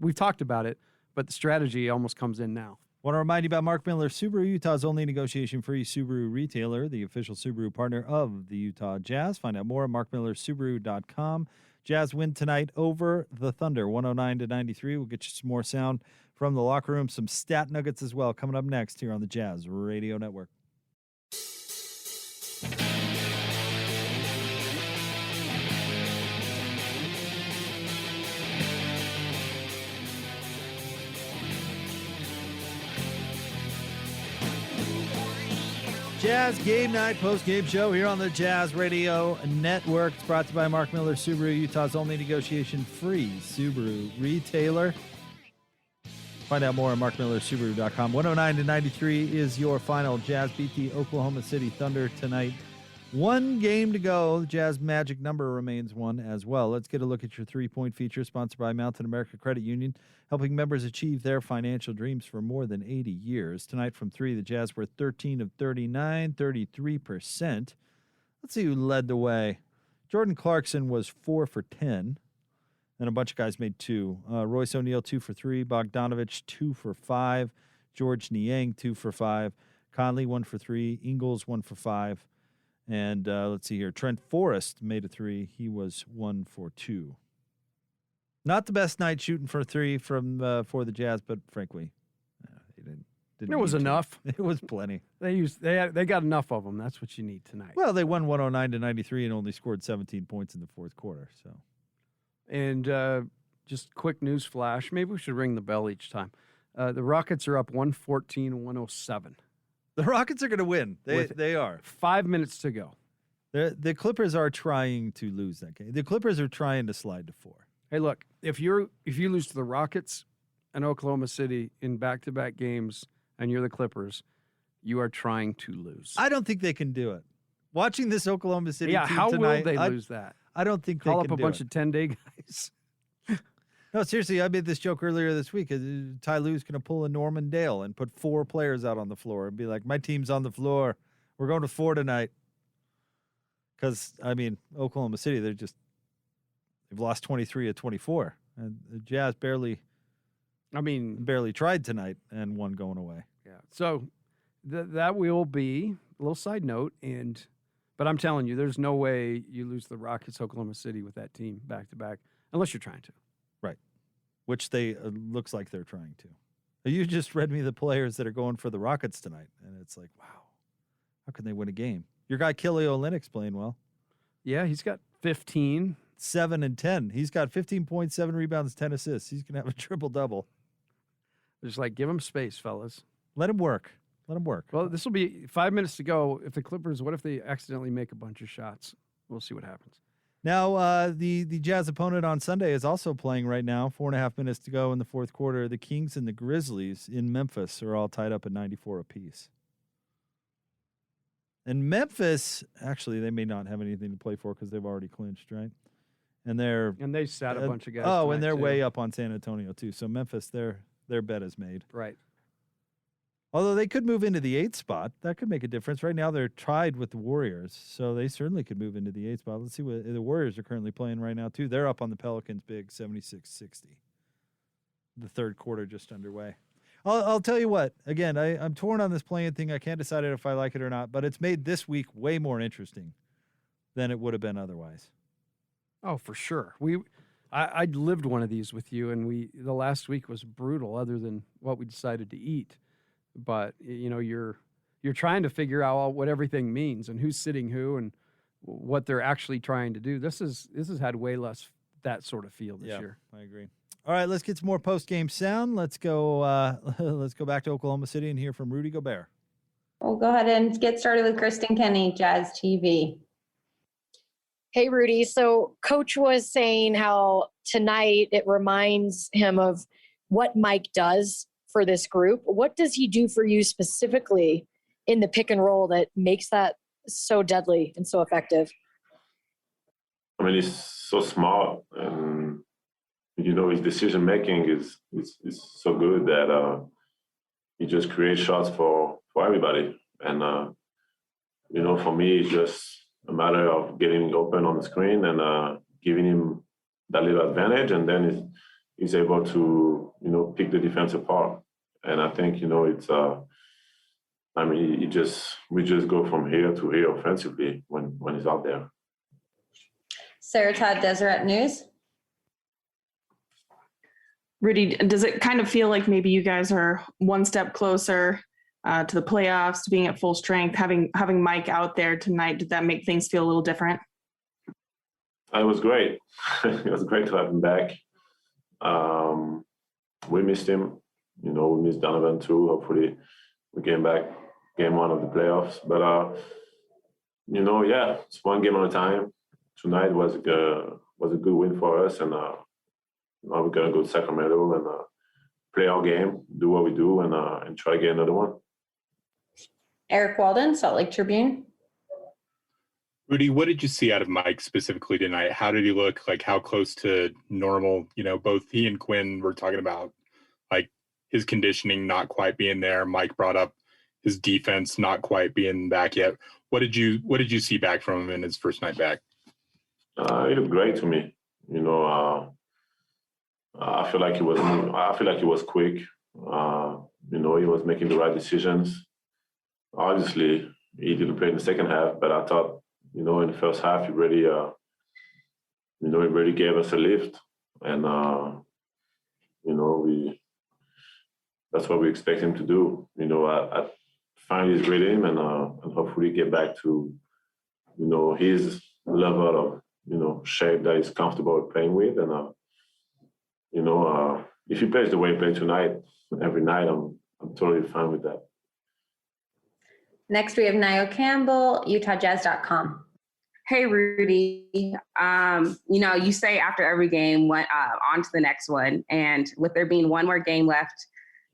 We've talked about it, but the strategy almost comes in now. Want to remind you about Mark Miller Subaru, Utah's only negotiation-free Subaru retailer, the official Subaru partner of the Utah Jazz. Find out more at markmillersubaru.com. Jazz win tonight over the Thunder, 109-93. We'll get you some more sound from the locker room, some stat nuggets as well, coming up next here on the Jazz Radio Network. Jazz Game Night post-game show here on the Jazz Radio Network. It's brought to you by Mark Miller Subaru, Utah's only negotiation-free Subaru retailer. Find out more at markmillersubaru.com. 109-93 is your final. Jazz beat the Oklahoma City Thunder tonight. One game to go. The Jazz magic number remains one as well. Let's get a look at your three-point feature, sponsored by Mountain America Credit Union, helping members achieve their financial dreams for more than 80 years. Tonight from 3, the Jazz were 13 of 39, 33%. Let's see who led the way. Jordan Clarkson was 4 for 10, and a bunch of guys made 2. Royce O'Neal, 2 for 3. Bogdanovich, 2 for 5. George Niang, 2 for 5. Conley, 1 for 3. Ingles, 1 for 5. And let's see here. Trent Forrest made a 3. He was 1 for 2. Not the best night shooting for 3 from for the Jazz, but frankly, he didn't it was enough. It was plenty. They got enough of them. That's what you need tonight. Well, they won 109-93 and only scored 17 points in the fourth quarter. So, and just quick news flash. Maybe we should ring the bell each time. The Rockets are up 114-107. The Rockets are going to win. They are. 5 minutes to go. The Clippers are trying to lose that game. The Clippers are trying to slide to 4. Hey, look, if you lose to the Rockets and Oklahoma City in back-to-back games and you're the Clippers, you are trying to lose. I don't think they can do it. Watching this Oklahoma City team how tonight, will they lose that? I don't think Call they up can a do bunch it. of 10-day guys. No, seriously, I made this joke earlier this week. Ty Lue's going to pull a Norman Dale and put 4 players out on the floor and be like, my team's on the floor. We're going to 4 tonight. Because, I mean, Oklahoma City, they've lost 23 of 24. And the Jazz barely tried tonight and won going away. Yeah. So that will be a little side note. But I'm telling you, there's no way you lose the Rockets, Oklahoma City with that team back-to-back, unless you're trying to. Right. Which they looks like they're trying to. You just read me the players that are going for the Rockets tonight, and it's like, wow, how can they win a game? Your guy Kelly Olynyk's playing well. Yeah, he's got 15. 7 and 10. He's got 15.7 rebounds, 10 assists. He's going to have a triple-double. Just like, give him space, fellas. Let him work. Let him work. Well, this will be 5 minutes to go. If the Clippers, what if they accidentally make a bunch of shots? We'll see what happens. Now, the Jazz opponent on Sunday is also playing right now. 4.5 minutes to go in the fourth quarter. The Kings and the Grizzlies in Memphis are all tied up at 94 apiece. And Memphis, actually, they may not have anything to play for because they've already clinched, right? And they sat a bunch of guys. Oh, and they're too. way up on San Antonio too. So Memphis, their bet is made. Right. Although they could move into the 8th spot. That could make a difference. Right now they're tied with the Warriors, so they certainly could move into the 8th spot. Let's see what the Warriors are currently playing right now too. They're up on the Pelicans big, 76-60. The third quarter just underway. I'll tell you what, again, I'm torn on this playing thing. I can't decide if I like it or not, but it's made this week way more interesting than it would have been otherwise. Oh, for sure. I lived one of these with you, and the last week was brutal other than what we decided to eat. But, you're trying to figure out what everything means and who's sitting who and what they're actually trying to do. This has had way less that sort of feel this year. I agree. All right, let's get some more post-game sound. Let's go back to Oklahoma City and hear from Rudy Gobert. We'll go ahead and get started with Kristen Kenny, Jazz TV. Hey, Rudy. So Coach was saying how tonight it reminds him of what Mike does for this group. What does he do for you specifically in the pick and roll that makes that so deadly and so effective? I mean, he's so smart, and his decision making is so good that he just creates shots for everybody. And for me, it's just a matter of getting open on the screen and giving him that little advantage, and then he's able to pick the defense apart. And I think it's we just go from here to here offensively when he's out there. Sarah Todd, Deseret News. Rudy, does it kind of feel like maybe you guys are one step closer to the playoffs, to being at full strength, having Mike out there tonight? Did that make things feel a little different? It was great. It was great to have him back. We missed him. We missed Donovan too. Hopefully we get him back game one of the playoffs. But yeah, it's one game at a time. Tonight was a good win for us, and now we're gonna go to Sacramento and play our game, do what we do, and try to get another one. Eric Walden, Salt Lake Tribune. Rudy, what did you see out of Mike specifically tonight? How did he look? Like, how close to normal? Both he and Quinn were talking about, like, his conditioning not quite being there. Mike brought up his defense not quite being back yet. What did you see back from him in his first night back? He looked great to me. I feel like he was quick. He was making the right decisions. Obviously, he didn't play in the second half, but I thought, in the first half, he really gave us a lift, and that's what we expect him to do. I find his rhythm and hopefully get back to, his level of, shape that he's comfortable playing with. And, if he plays the way he played tonight, every night, I'm totally fine with that. Next, we have Niall Campbell, UtahJazz.com. Hey, Rudy. You say after every game, on to the next one. And with there being one more game left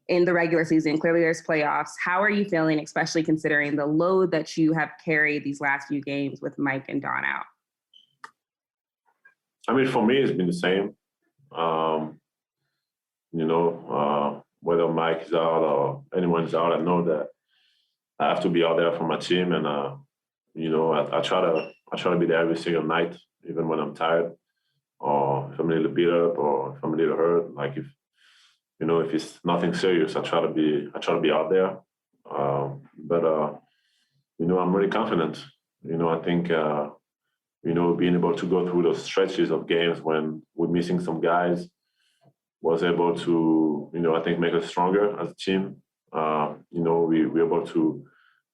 in the regular season, clearly there's playoffs. How are you feeling, especially considering the load that you have carried these last few games with Mike and Don out? I mean, for me, it's been the same. Whether Mike is out or anyone's out, I know that I have to be out there for my team, and I try to be there every single night, even when I'm tired, or if I'm a little beat up, or if I'm a little hurt. Like if it's nothing serious, I try to be out there. But I'm really confident. I think being able to go through those stretches of games when we're missing some guys was able to, I think, make us stronger as a team. We're able to,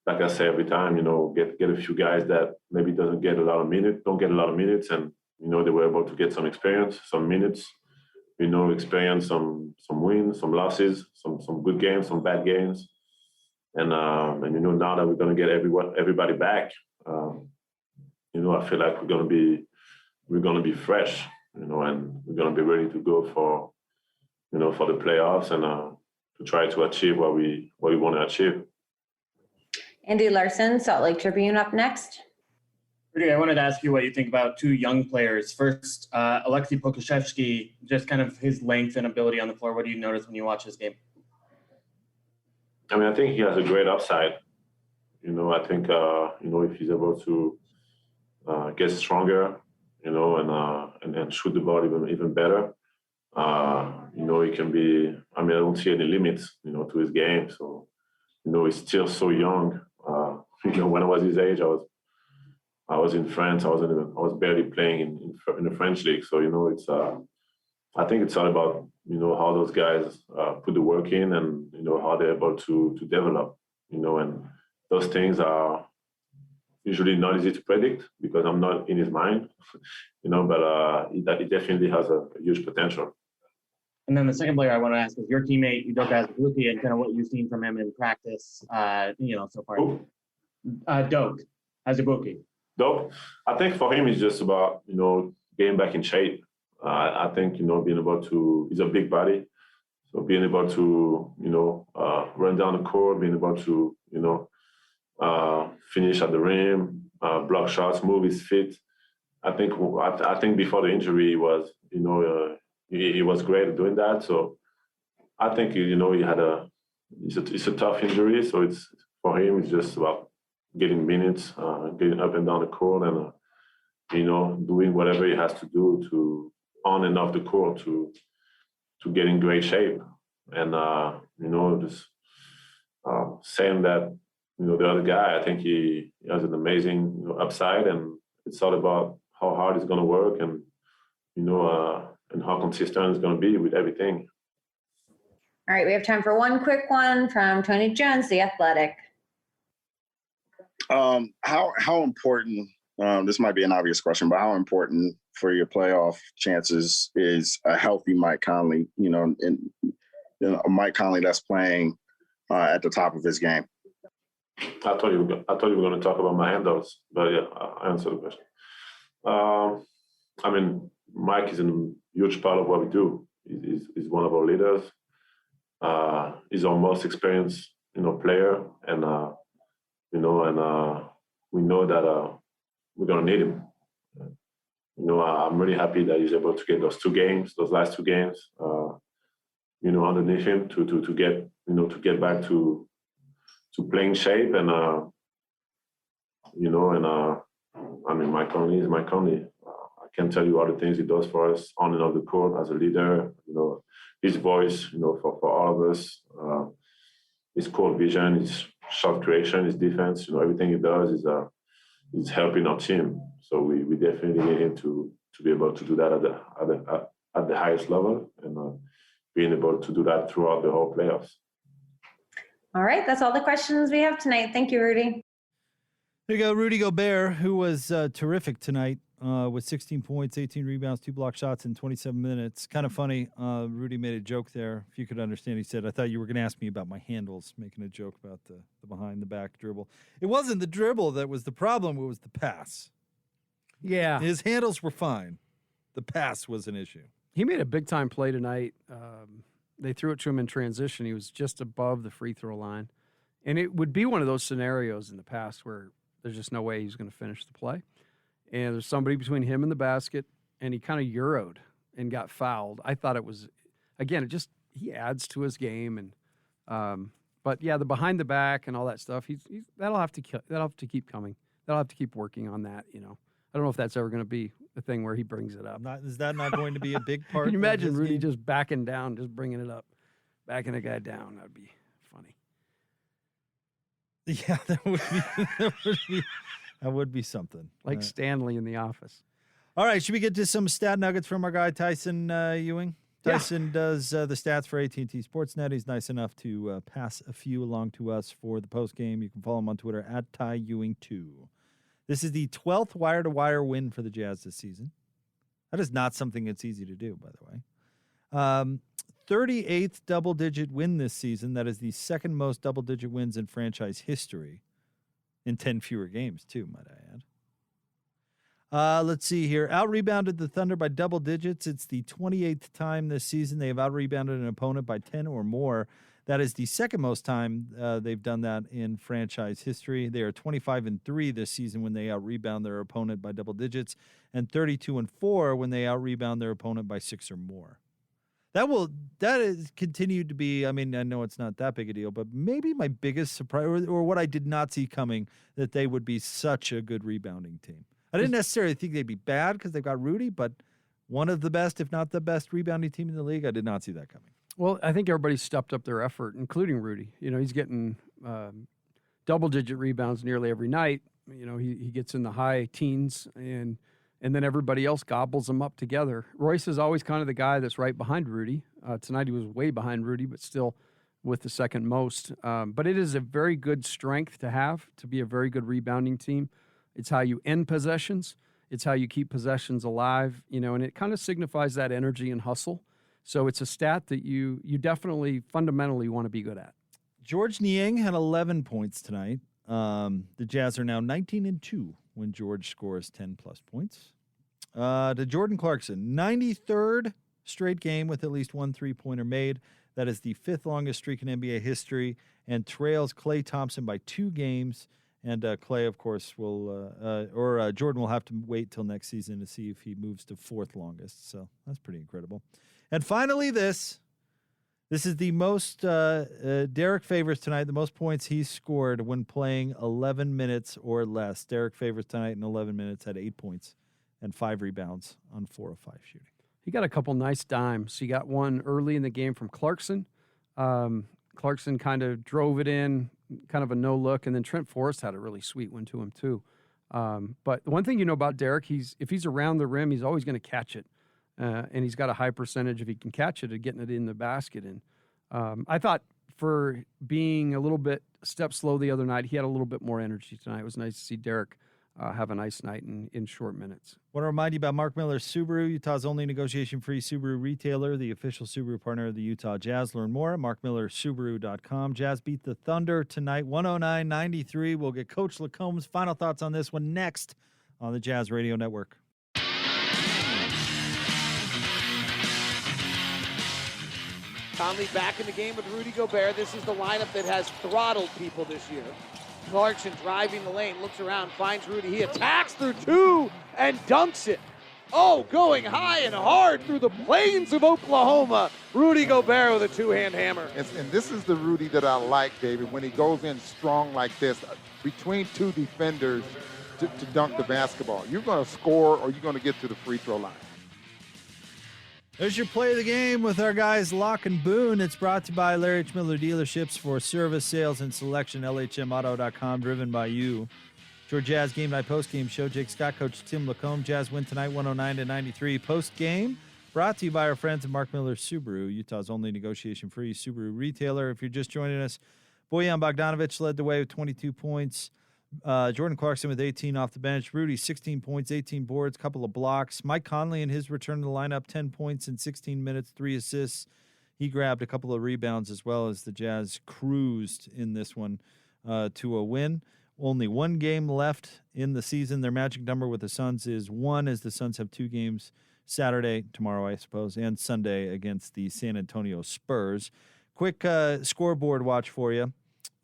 like I say every time, get a few guys that maybe don't get a lot of minutes, and they were able to get some experience, some minutes, experience some wins, some losses, some good games, some bad games, and now that we're gonna get everybody back, I feel like we're gonna be fresh, and we're gonna be ready to go for the playoffs and to try to achieve what we want to achieve. Andy Larson, Salt Lake Tribune, up next. Rudy, I wanted to ask you what you think about two young players. First, Alexei Pokusevski, just kind of his length and ability on the floor. What do you notice when you watch his game? I mean, I think he has a great upside. I think, if he's able to get stronger, and shoot the ball even better, he can be, I don't see any limits, to his game. So, he's still so young. When I was his age, I was in France. I was barely playing in the French league. So, it's, I think it's all about, how those guys put the work in and, how they're able to develop, and those things are usually not easy to predict because I'm not in his mind, but he definitely has a huge potential. And then the second player I want to ask is your teammate, Udoka Azubuike, and kind of what you've seen from him in practice, so far. Doak Azubuike. Doak, I think for him, it's just about, getting back in shape. I think, being able to, he's a big body. So being able to, run down the court, being able to, finish at the rim, block shots, move his feet. I think before the injury, he was, he was great at doing that. So I think, he had it's a tough injury. So it's, for him, it's just about getting minutes, getting up and down the court and, doing whatever he has to do to on and off the court to get in great shape. And, just saying that, the other guy, I think he has an amazing upside, and it's all about how hard he's going to work and, and how consistent he's going to be with everything. All right, we have time for one quick one from Tony Jones, The Athletic. How important, this might be an obvious question, but how important for your playoff chances is a healthy Mike Conley, a Mike Conley that's playing at the top of his game? I thought you were going to talk about my handles, but yeah, I answered the question. I mean, Mike is a huge part of what we do. He's one of our leaders. He's our most experienced, player, and we know that we're going to need him. I'm really happy that he's able to get those last two games, underneath him to get back to playing shape, and I mean, Mike Conley is Mike Conley. I can't tell you all the things he does for us on and off the court as a leader. His voice, for all of us, his court vision, his shot creation, his defense. Everything he does is helping our team. So we definitely need him to be able to do that at the highest level, and being able to do that throughout the whole playoffs. All right, that's all the questions we have tonight. Thank you, Rudy. There you go, Rudy Gobert, who was terrific tonight with 16 points, 18 rebounds, 2 block shots in 27 minutes. Kind of funny. Rudy made a joke there. If you could understand, he said, "I thought you were going to ask me about my handles," making a joke about the behind-the-back dribble. It wasn't the dribble that was the problem. It was the pass. Yeah. His handles were fine. The pass was an issue. He made a big-time play tonight. They threw it to him in transition. He was just above the free throw line. And it would be one of those scenarios in the past where there's just no way he's going to finish the play. And there's somebody between him and the basket, and he kind of euroed and got fouled. I thought it was, again, he adds to his game. And but, yeah, the behind the back and all that stuff, that'll have to keep coming. They'll have to keep working on that, I don't know if that's ever going to be the thing where he brings it up. Is that not going to be a big part? Can you imagine of his Rudy game? just backing down, just bringing it up, backing a guy down? That would be funny. Yeah, that would be something. Like Stanley in The Office. All right, should we get to some stat nuggets from our guy Tyson Ewing? Tyson does the stats for AT&T Sportsnet. He's nice enough to pass a few along to us for the post game. You can follow him on Twitter at TyEwing2. This is the 12th wire-to-wire win for the Jazz this season. That is not something that's easy to do, by the way. 38th double-digit win this season. That is the second most double-digit wins in franchise history in 10 fewer games, too, might I add. Let's see here. Out-rebounded the Thunder by double digits. It's the 28th time this season they have out-rebounded an opponent by 10 or more. That is the second most time they've done that in franchise history. They are 25-3 this season when they out-rebound their opponent by double digits, and 32-4 when they out-rebound their opponent by 6 or more. That has continued to be, I mean, I know it's not that big a deal, but maybe my biggest surprise, or what I did not see coming, that they would be such a good rebounding team. I didn't necessarily think they'd be bad because they've got Rudy, but one of the best, if not the best, rebounding team in the league. I did not see that coming. Well, I think everybody stepped up their effort, including Rudy. He's getting double-digit rebounds nearly every night. He gets in the high teens, and then everybody else gobbles them up together. Royce is always kind of the guy that's right behind Rudy. Tonight he was way behind Rudy, but still with the second most. But it is a very good strength to have, to be a very good rebounding team. It's how you end possessions. It's how you keep possessions alive, and it kind of signifies that energy and hustle. So it's a stat that you definitely fundamentally want to be good at. George Niang had 11 points tonight. The Jazz are now 19-2 when George scores 10-plus points. To Jordan Clarkson, 93rd straight game with at least one three-pointer made. That is the 5th longest streak in NBA history and trails Klay Thompson by 2 games. And Klay, of course, Jordan will have to wait till next season to see if he moves to 4th longest. So that's pretty incredible. And finally, this is the most Derek Favors tonight, the most points he's scored when playing 11 minutes or less. Derek Favors tonight in 11 minutes had 8 points and 5 rebounds on 4 of 5 shooting. He got a couple nice dimes. He got one early in the game from Clarkson. Clarkson kind of drove it in, kind of a no look, and then Trent Forrest had a really sweet one to him too. But the one thing about Derek, if he's around the rim, he's always going to catch it. And he's got a high percentage, if he can catch it, of getting it in the basket. And I thought for being a little bit step slow the other night, he had a little bit more energy tonight. It was nice to see Derek have a nice night in short minutes. Want to remind you about Mark Miller Subaru, Utah's only negotiation-free Subaru retailer, the official Subaru partner of the Utah Jazz. Learn more at markmillersubaru.com. Jazz beat the Thunder tonight, 109-93. We'll get Coach Lacomb's final thoughts on this one next on the Jazz Radio Network. Conley back in the game with Rudy Gobert. This is the lineup that has throttled people this year. Clarkson driving the lane, looks around, finds Rudy. He attacks through two and dunks it. Oh, going high and hard through the plains of Oklahoma. Rudy Gobert with a two-hand hammer. And this is the Rudy that I like, David, when he goes in strong like this, between two defenders to dunk the basketball. You're going to score or you're going to get to the free throw line. There's your play of the game with our guys Locke and Boone. It's brought to you by Larry H. Miller Dealerships for service, sales, and selection. LHMauto.com, driven by you. Your Jazz Game Night Post-Game Show. Jake Scott, Coach Tim Lacombe. Jazz win tonight, 109-93. Post-game brought to you by our friends at Mark Miller Subaru, Utah's only negotiation-free Subaru retailer. If you're just joining us, Bojan Bogdanovic led the way with 22 points. Jordan Clarkson with 18 off the bench. Rudy, 16 points, 18 boards, couple of blocks. Mike Conley in his return to the lineup, 10 points in 16 minutes, 3 assists. He grabbed a couple of rebounds as well as the Jazz cruised in this one to a win. Only one game left in the season. Their magic number with the Suns is 1, as the Suns have 2 games Saturday, tomorrow I suppose, and Sunday against the San Antonio Spurs. Quick scoreboard watch for you.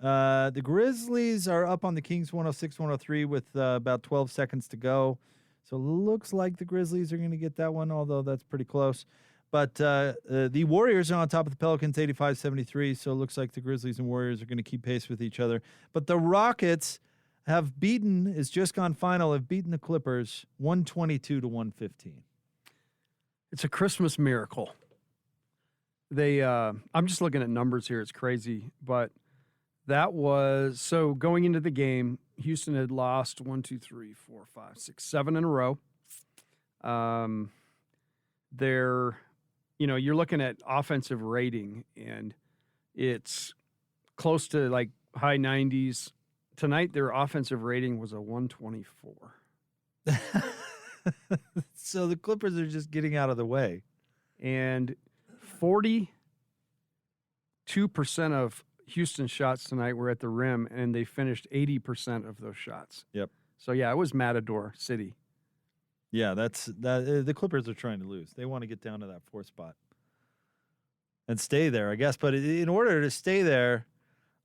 The Grizzlies are up on the Kings 106-103 with about 12 seconds to go. So it looks like the Grizzlies are going to get that one, although that's pretty close. But the Warriors are on top of the Pelicans 85-73, so it looks like the Grizzlies and Warriors are going to keep pace with each other. But the Rockets have just gone final, have beaten the Clippers 122-115. It's a Christmas miracle. I'm just looking at numbers here. It's crazy, but that was, so going into the game, Houston had lost 1, 2, 3, 4, 5, 6, 7 in a row. You're looking at offensive rating, and it's close to like high 90s. Tonight, their offensive rating was a 124. So the Clippers are just getting out of the way. And 42% of Houston shots tonight were at the rim, and they finished 80% of those shots. Yep. So, yeah, it was Matador City. Yeah, the Clippers are trying to lose. They want to get down to that 4th spot and stay there, I guess. But in order to stay there,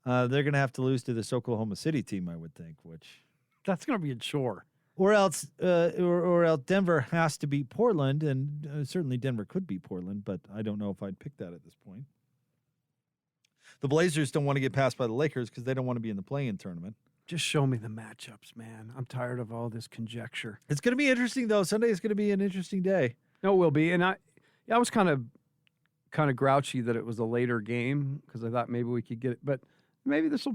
they're going to have to lose to this Oklahoma City team, I would think, which that's going to be a chore. Or else Denver has to beat Portland, and certainly Denver could beat Portland, but I don't know if I'd pick that at this point. The Blazers don't want to get passed by the Lakers because they don't want to be in the play-in tournament. Just show me the matchups, man. I'm tired of all this conjecture. It's going to be interesting, though. Sunday is going to be an interesting day. No, it will be. And I was kind of grouchy that it was a later game because I thought maybe we could get it. But maybe there'll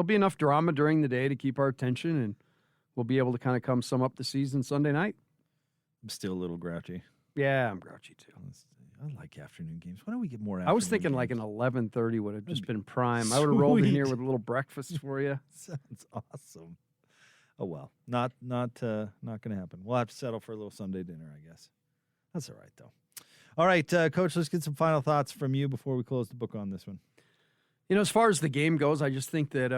be enough drama during the day to keep our attention, and we'll be able to kind of come sum up the season Sunday night. I'm still a little grouchy. Yeah, I'm grouchy, too. I like afternoon games. Why don't we get more afternoon I was thinking games? like an 11:30 would have just been prime. I would have rolled in here with a little breakfast for you. Sounds awesome. Oh, well, not going to happen. We'll have to settle for a little Sunday dinner, I guess. That's all right, though. All right, Coach, let's get some final thoughts from you before we close the book on this one. As far as the game goes, I just think that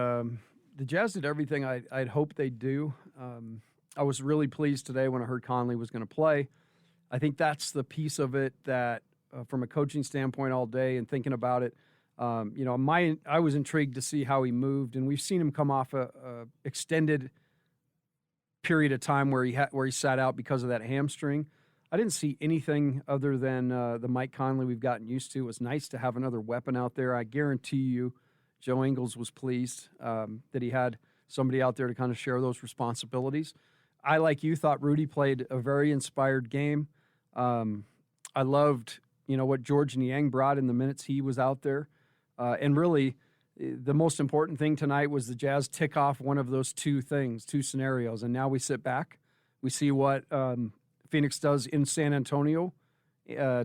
the Jazz did everything I'd hoped they'd do. I was really pleased today when I heard Conley was going to play. I think that's the piece of it that, from a coaching standpoint all day and thinking about it, I was intrigued to see how he moved, and we've seen him come off a extended period of time where he sat out because of that hamstring. I didn't see anything other than the Mike Conley we've gotten used to. It was nice to have another weapon out there. I guarantee you Joe Ingles was pleased that he had somebody out there to kind of share those responsibilities. I, like you, thought Rudy played a very inspired game. I loved what George Niang brought in the minutes he was out there. And really, the most important thing tonight was the Jazz tick off one of those two scenarios. And now we sit back. We see what Phoenix does in San Antonio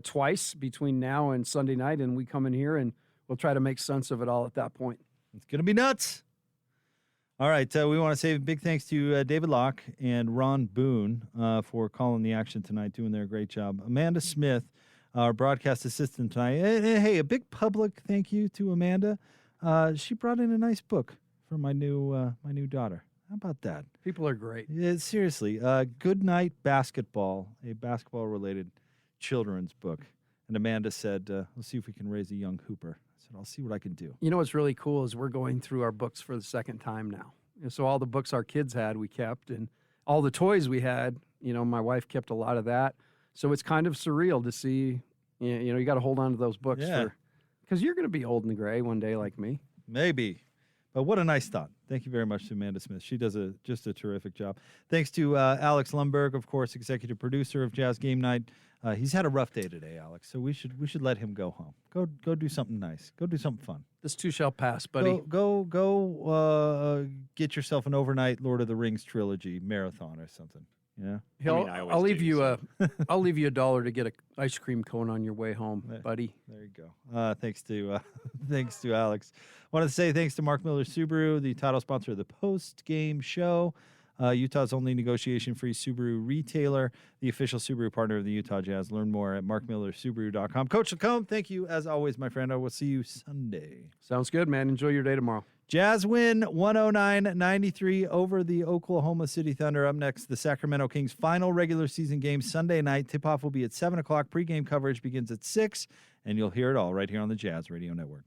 twice between now and Sunday night. And we come in here and we'll try to make sense of it all at that point. It's going to be nuts. All right. We want to say big thanks to David Locke and Ron Boone for calling the action tonight, doing their great job. Amanda Smith, our broadcast assistant tonight. And, hey, a big public thank you to Amanda. She brought in a nice book for my new daughter. How about that? People are great. Yeah, seriously. Good Night Basketball, a basketball-related children's book. And Amanda said, let's see if we can raise a young hooper. I said, I'll see what I can do. You know what's really cool is we're going through our books for the second time now. And so all the books our kids had, we kept, and all the toys we had, my wife kept a lot of that. So it's kind of surreal to see, you got to hold on to those books because you're going to be old and gray one day like me. Maybe. But what a nice thought. Thank you very much to Amanda Smith. She does just a terrific job. Thanks to Alex Lundberg, of course, executive producer of Jazz Game Night. He's had a rough day today, Alex, so we should let him go home. Go do something nice. Go do something fun. This too shall pass, buddy. Go get yourself an overnight Lord of the Rings trilogy marathon or something. Yeah. I'll leave you $1 to get an ice cream cone on your way home, buddy. There you go. Thanks to Alex. Want to say thanks to Mark Miller Subaru, the title sponsor of the post-game show. Utah's only negotiation-free Subaru retailer, the official Subaru partner of the Utah Jazz. Learn more at markmillersubaru.com. Coach Lacombe, thank you as always, my friend. I will see you Sunday. Sounds good, man. Enjoy your day tomorrow. Jazz win 109-93 over the Oklahoma City Thunder. Up next, the Sacramento Kings' final regular season game Sunday night. Tip-off will be at 7 o'clock. Pre-game coverage begins at 6, and you'll hear it all right here on the Jazz Radio Network.